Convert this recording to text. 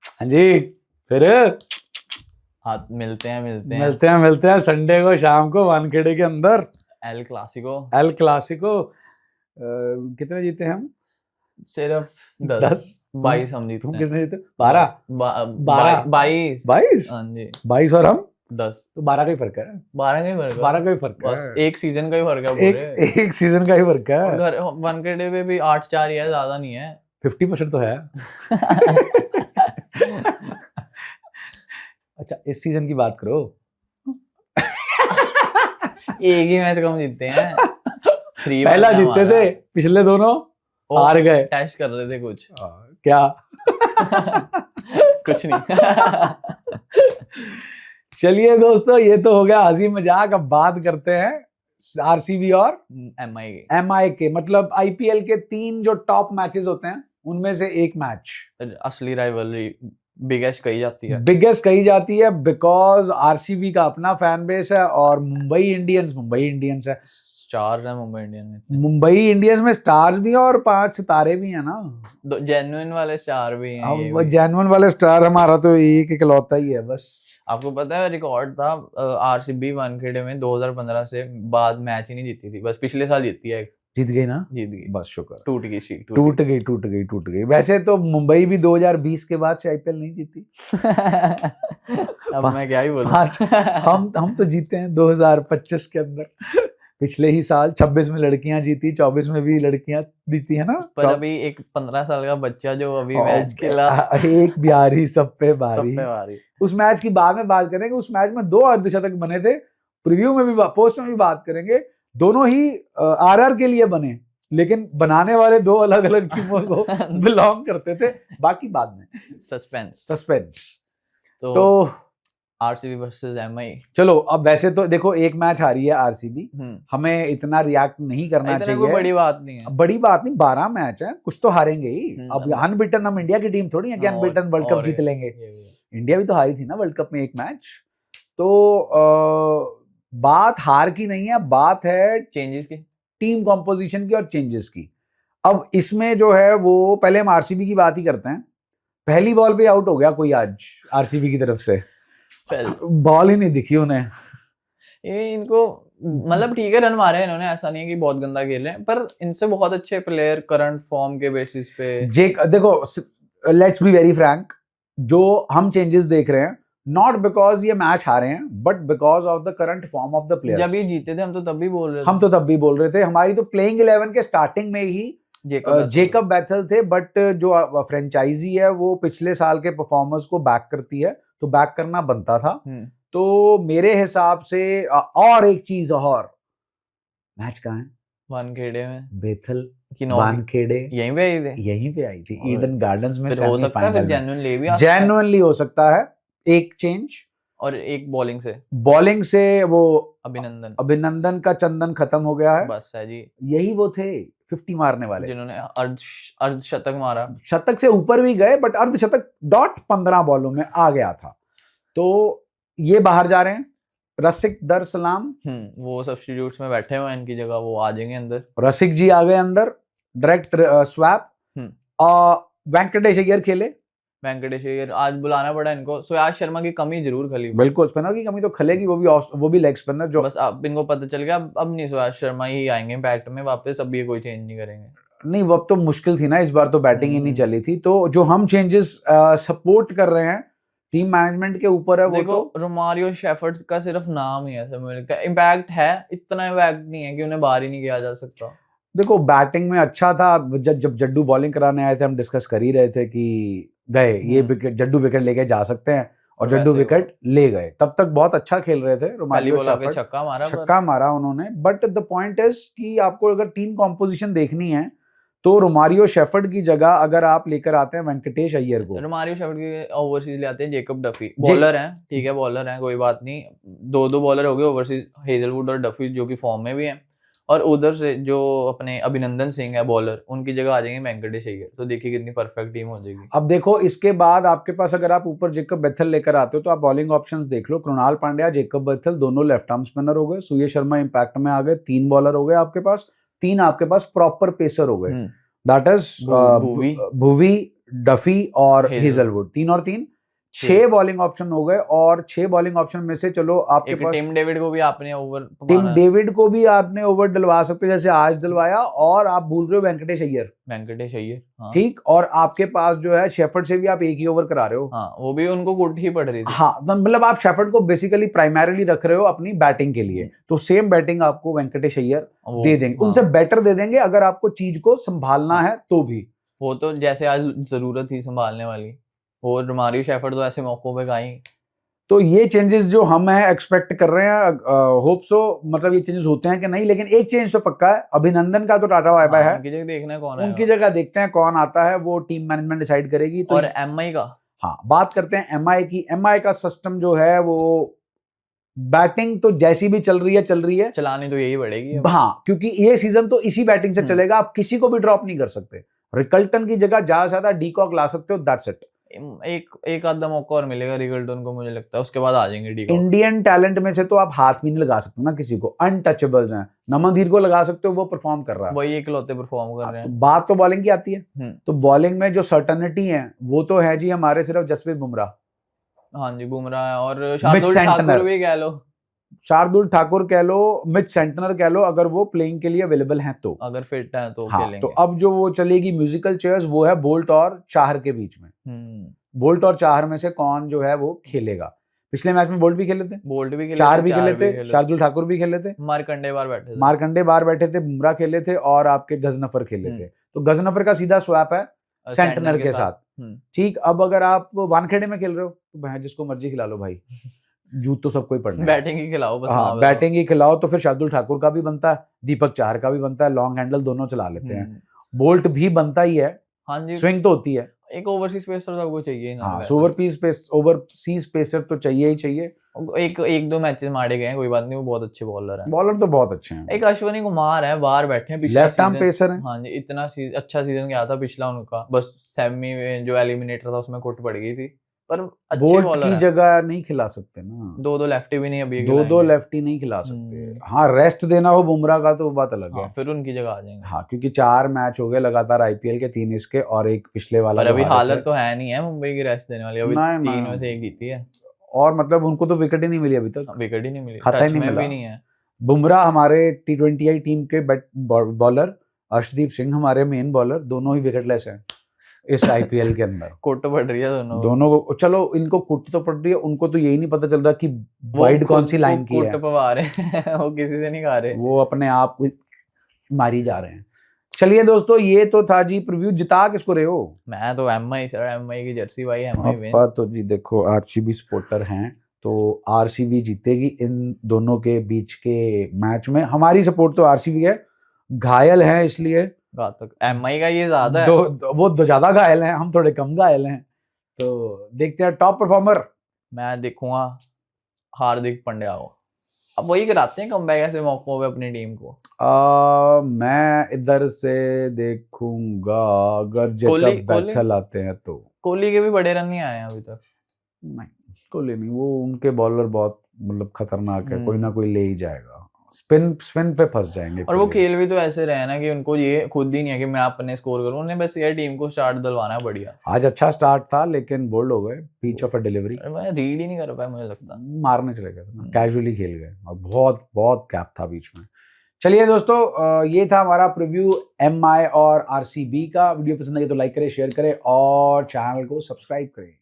हाँ जी, फिर हाँ मिलते हैं मिलते हैं संडे को शाम को वानखेड़े के अंदर एल क्लासिको। कितने जीते हम? सिर्फ 10। 22 हम तुम जीतते हैं। कितने जीते? 12 22 22 हाँ जी 22 और हम 10। तो 12 का ही फर्क है। 12 का ही फर्क है। 12 का ही फर्क बस है। एक सीजन का ही फर्क है पूरे। एक सीजन का ही फर्क है। और घर वानखेड़े पे भी 8-4 ही है, ज्यादा नहीं है। 50% तो है। अच्छा इस सीजन की बात करो। एक ही मैच कम जीतते हैं। पहला जीते थे, पिछले दोनों हार गए। टेस्ट कर रहे थे कुछ। क्या? कुछ नहीं। चलिए दोस्तों, ये तो हो गया हंसी मजाक। अब बात करते हैं आरसीबी और एमआई के, मतलब आईपीएल के 3 जो टॉप मैचेस होते हैं उनमें से एक मैच, असली राइवलरी, बिगेस्ट कही जाती है बिकॉज आरसीबी का अपना फैन बेस है और मुंबई इंडियंस है। स्टार है मुंबई इंडियंस में। मुंबई इंडियंस में स्टार्स भी हैं और 5 सितारे भी हैं ना, जेन्युइन वाले स्टार भी हैं। अब जेन्युइन वाले स्टार हमारा तो एक इकलौता ही है बस। आपको पता है रिकॉर्ड था आरसीबी वानखेड़े में 2015 से बाद मैच ही नहीं जीती थी, बस पिछले साल जीती है। जीत गई ना? जीत गई, बस शुक्र। टूट गई। वैसे तो मुंबई भी 2020 के बाद से आईपीएल नहीं जीती। अब मैं क्या ही बोलूं। हम तो जीते हैं 2025 के अंदर। पिछले ही साल 26 में लड़कियां जीती, 24 में भी लड़कियां जीती है ना। पर अभी एक 15 साल का बच्चा जो अभी मैच खेला, एक बिहारी सब पे भारी। उस मैच की बाद में बात करेंगे। उस मैच में 2 अर्धशतक बने थे, प्रीव्यू में भी पोस्ट में भी बात करेंगे। दोनों ही आरआर के लिए बने, लेकिन बनाने वाले 2 अलग अलग टीमों को बिलोंग करते थे। बाकी बाद में सस्पेंस। तो आरसीबी वर्सेस एमआई। चलो अब वैसे तो देखो एक मैच हारी है आरसीबी, हमें इतना रिएक्ट नहीं करना चाहिए। कोई बड़ी बात नहीं है। बड़ी बात नहीं, 12 मैच है, कुछ तो हारेंगे ही। अब अनबीटन, हम इंडिया की टीम थोड़ी है कि अनबीटन वर्ल्ड कप जीत लेंगे। इंडिया भी तो हारी थी ना वर्ल्ड कप में एक मैच। तो बात हार की नहीं है, बात है चेंजेस की, टीम कॉम्पोजिशन की और चेंजेस की। अब इसमें जो है वो पहले हम आरसीबी की बात ही करते हैं। पहली बॉल पे आउट हो गया कोई आज आरसीबी की तरफ से, बॉल ही नहीं दिखी उन्हें। ये इनको मतलब ठीक है रन मारे हैं इन्होंने, ऐसा नहीं है कि बहुत गंदा खेल रहे हैं, पर इनसे बहुत अच्छे प्लेयर करंट फॉर्म के बेसिस पे देखो लेट्स बी वेरी फ्रैंक, जो हम चेंजेस देख रहे हैं नॉट बिकॉज ये मैच हारे हैं but because of the current form of the players. जब ये जीते थे हम तो तब भी बोल रहे थे। हमारी तो प्लेइंग 11 के स्टार्टिंग में ही जेकब बैथल थे, बट जो फ्रेंचाइजी है वो पिछले साल के परफॉर्मेंस को बैक करती है, तो बैक करना बनता था। तो मेरे हिसाब से और एक चीज और, मैच कहाँ है? वानखेड़े में। बेथल की वानखेड़े यहीं पे आई थी ईडन गार्डन्स में। हो सकता है जेन्युइनली हो सकता है एक चेंज, और एक बॉलिंग से वो अभिनंदन का चंदन खत्म हो गया है। बस है जी, यही वो थे 50 मारने वाले जिन्होंने अर्धशतक मारा। शतक से ऊपर भी गए बट अर्धशतक डॉट 15 बॉलों में आ गया था। तो ये बाहर जा रहे हैं, रसिक दर सलाम वो सब्स्टिट्यूट्स में बैठे हुए हैं, इनकी जगह वो आ जाएंगे अंदर। रसिक जी आ गए अंदर, डायरेक्ट स्वैप। वेंकटेश अय्यर खेले। वेंकटेश अय्यर आज बुलाना पड़ा इनको। सुयाश शर्मा की कमी जरूर खली, बिल्कुल स्पिनर की कमी तो खलेगी, वो भी लेग स्पिनर जो बस अब इनको पता चल गया अब नहीं सुयाश शर्मा ही आएंगे इम्पैक्ट में वापस, अब ये कोई चेंज नहीं करेंगे। नहीं वो अब तो मुश्किल थी ना, इस बार तो बैटिंग ही नहीं चली थी। तो जो हम चेंजेस सपोर्ट कर रहे हैं टीम मैनेजमेंट के ऊपर है। देखो तो रोमारियो शेफर्ड का सिर्फ नाम ही है, मुझे लगता है इम्पैक्ट है, इतना इम्पैक्ट नहीं है कि उन्हें बाहर ही नहीं किया जा सकता। देखो बैटिंग में अच्छा था, जब जड्डू बॉलिंग कराने आए थे हम डिस्कस कर ही रहे थे कि गए ये विकेट, जड्डू विकेट लेके जा सकते हैं, और जड्डू विकेट ले गए। तब तक बहुत अच्छा खेल रहे थे रोमारियो शेफर्ड, छक्का मारा उन्होंने। बट द पॉइंट इज कि आपको अगर टीम कॉम्पोजिशन देखनी है तो रोमारियो शेफर्ड की जगह अगर आप लेकर आते हैं वेंकटेश अय्यर को, रोमारियो शेफर्ड की ओवरसीज ले आते हैं जेकब डफी, बॉलर हैं, ठीक है बॉलर हैं, कोई बात नहीं, 2 बॉलर हो गए ओवरसीज, हेजलवुड और डफी जो कि फॉर्म में भी हैं, और उधर से जो अपने अभिनंदन सिंह है बॉलर, उनकी जगह आ जाएंगे वेंकटेश अय्यर। तो देखिए कितनी परफेक्ट टीम हो जाएगी। अब देखो इसके बाद आपके पास अगर आप ऊपर जेकब बेथल लेकर आते हो तो आप बॉलिंग ऑप्शंस देख लो, कृणाल पांड्या, जेकब बेथल दोनों लेफ्ट आर्म स्पिनर हो गए, सूर्य शर्मा इंपैक्ट में आ गए, 3 बॉलर हो गए आपके पास, 3 आपके पास प्रॉपर पेसर हो गए, दैट इज भुवी, डफी और हेजलवुड। हेजलवुड, 3 और 3, 6 बॉलिंग ऑप्शन हो गए। और 6 बॉलिंग ऑप्शन में से चलो आपके पास टिम डेविड को भी आपने ओवर, टिम डेविड को भी आपने ओवर डलवा सकते हो जैसे आज डलवाया, और आप भूल रहे हो वेंकटेश अय्यर, हाँ। ठीक, और आपके पास जो है शेफर्ड से भी आप एक ही ओवर करा रहे हो। हाँ, वो भी उनको गुड ही पड़ रही थी। हाँ, मतलब आप शेफर्ड को बेसिकली प्राइमरीली रख रहे हो अपनी बैटिंग के लिए, तो सेम बैटिंग आपको वेंकटेश अय्यर दे देंगे, उनसे बेटर दे देंगे अगर आपको चीज को संभालना है तो भी। वो तो जैसे आज जरूरत थी संभालने वाली, और रोमारियो शेफर्ड तो ऐसे मौकों पे गई। तो ये चेंजेस जो हम हैं एक्सपेक्ट कर रहे हैं, होप सो, मतलब ये चेंजेस होते हैं कि नहीं, लेकिन एक चेंज तो पक्का है, अभिनंदन का तो टाटा बाय बाय है, उनकी जगह देखना है कौन है, उनकी जगह देखते हैं कौन आता है, वो टीम मैनेजमेंट डिसाइड करेगी। तो और एमआई का, हाँ, बात करते हैं एमआई की। एमआई का सिस्टम जो है वो बैटिंग तो जैसी भी चल रही है, चलानी तो यही पड़ेगी। हाँ, क्योंकि ये सीजन तो इसी बैटिंग से चलेगा, आप किसी को भी ड्रॉप नहीं कर सकते। रिकल्टन की जगह ज्यादा से ज्यादा डीकॉक ला सकते हो, दैट्स इट। एक आधा मौका और मिलेगा रिकल्टन को, मुझे लगता है उसके बाद आ जाएंगे डीकॉक। इंडियन टैलेंट में से तो आप हाथ भी नहीं लगा सकते ना किसी को, अनटचेबल्स हैं। नमनधीर को लगा सकते हो, वो परफॉर्म कर रहा है, वही इकलौते परफॉर्म कर रहे हैं। बात तो बॉलिंग की आती है, तो बॉलिंग में जो सर्टेनिटी है वो तो है जी हमारे सिर्फ जसप्रीत बुमराह। हाँ जी, बुमराह और शार्दुल ठाकुर भी कह लो, शार्दुल ठाकुर कह लो, मिच सेंटनर कह लो, अगर वो प्लेइंग के लिए अवेलेबल हैं तो, अगर फिट है तो हाँ, खेलेंगे। तो अब जो वो चलेगी म्यूजिकल चेयर्स, वो है बोल्ट और चाहर के बीच में। बोल्ट और चाहर में से कौन जो है वो खेलेगा। पिछले मैच में बोल्ट भी खेले थे, चाहर भी खेले थे, शार्दुल ठाकुर भी खेले थे, मार्कंडे बाहर बैठे थे, बुमराह खेले थे, और आपके गजनफर खेले थे। तो गजनफर का सीधा स्वैप है सेंटनर के साथ, ठीक। अब अगर आप वानखेड़े में खेल रहे हो तो जिसको मर्जी खिला लो भाई, जूत तो सबको ही पड़ना है, बैटिंग ही खिलाओ बस। हाँ, बैटिंग ही खिलाओ। तो फिर शार्दुल ठाकुर का भी बनता है, दीपक चाहर का भी बनता है, लॉन्ग हैंडल दोनों चला लेते हैं, बोल्ट भी बनता ही है। हाँ जी, स्विंग तो होती है, एक ओवरसीज पेसर तो चाहिए ना। हाँ, ओवरसीज पेसर तो चाहिए ही चाहिए। एक दो मैचेस मारे गए हैं, कोई बात नहीं, वो बहुत अच्छे बॉलर हैं। बॉलर तो बहुत अच्छे हैं। एक अश्विनी कुमार है, बाहर बैठे हैं, लेफ्ट आर्म पेसर है। हाँ जी, इतना अच्छा सीजन गया था पिछला उनका, बस सेमी में जो एलिमिनेटर था उसमें कुट पड़ गई थी, पर अच्छे बॉलर की जगह नहीं खिला सकते ना, दो लेफ्टी भी नहीं, अभी दो लेफ्टी नहीं खिला सकते। हाँ, रेस्ट देना हो बुमराह का तो बात अलग है, फिर उनकी जगह आ जाएंगे। हाँ, क्योंकि 4 मैच हो गए लगातार आईपीएल के, 3 इसके और एक पिछले वाला। अभी हालत तो है नहीं है मुंबई की रेस्ट देने वाली, अभी 3 में से 1 जीती है, और मतलब उनको तो विकेट ही नहीं मिली अभी तक, विकेट ही नहीं मिली, खाता ही नहीं है। बुमराह हमारे T20I टीम के बॉलर, अर्शदीप सिंह हमारे मेन बॉलर, दोनों ही विकेटलेस हैं इस आईपीएल के अंदर। कुट पड़ रही है दोनों को, चलो इनको कुट तो पड़ रही है, उनको तो यही नहीं पता चल रहा कि वाइड कौन सी लाइन की है, कुट पवा रहे हैं वो किसी से नहीं खा रहे, वो अपने आप मारी जा रहे हैं। चलिए दोस्तों, ये तो था जी प्रीव्यू। जिता किसको रहे हो? मैं तो एमआई सर, एमआई की जर्सी भाई, एमआई विन। तो जी देखो, आरसीबी सपोर्टर हैं तो आरसीबी जीतेगी इन दोनों के बीच के मैच में। हमारी सपोर्ट तो आरसीबी है, घायल है इसलिए घातक एमआई का ये ज्यादा है, वो ज्यादा घायल हैं, हम थोड़े कम घायल हैं। तो देखते हैं टॉप परफॉर्मर। मैं देखूंगा हार्दिक पांड्या को, अब वही कराते हैं कमबैक ऐसे मौकों पे अपनी टीम को। मैं इधर से देखूंगा, अगर जेकब बैथल आते हैं तो। कोहली के भी बड़े रन नहीं आए हैं अभी तक। नहीं, कोहली नहीं, वो उनके बॉलर बहुत मतलब खतरनाक है, कोई ना कोई ले ही जाएगा, स्पिन पे फंस जाएंगे। और वो खेल भी तो ऐसे रहे ना कि उनको ये खुद ही नहीं है कि मैं अपने स्कोर करूं, उन्हें बस ये टीम को स्टार्ट दिलवाना है बढ़िया। आज अच्छा स्टार्ट था लेकिन बोल्ड हो गए, पिच ऑफ अ डिलीवरी, मैं रीड ही नहीं कर पाया, मुझे लगता मारने चले गए थे, कैजुअली खेल गए और बहुत बहुत गैप था बीच में। चलिए दोस्तों, ये था हमारा प्रीव्यू एमआई और आरसीबी का। वीडियो पसंद आई तो लाइक करें, शेयर करें और चैनल को सब्सक्राइब करें।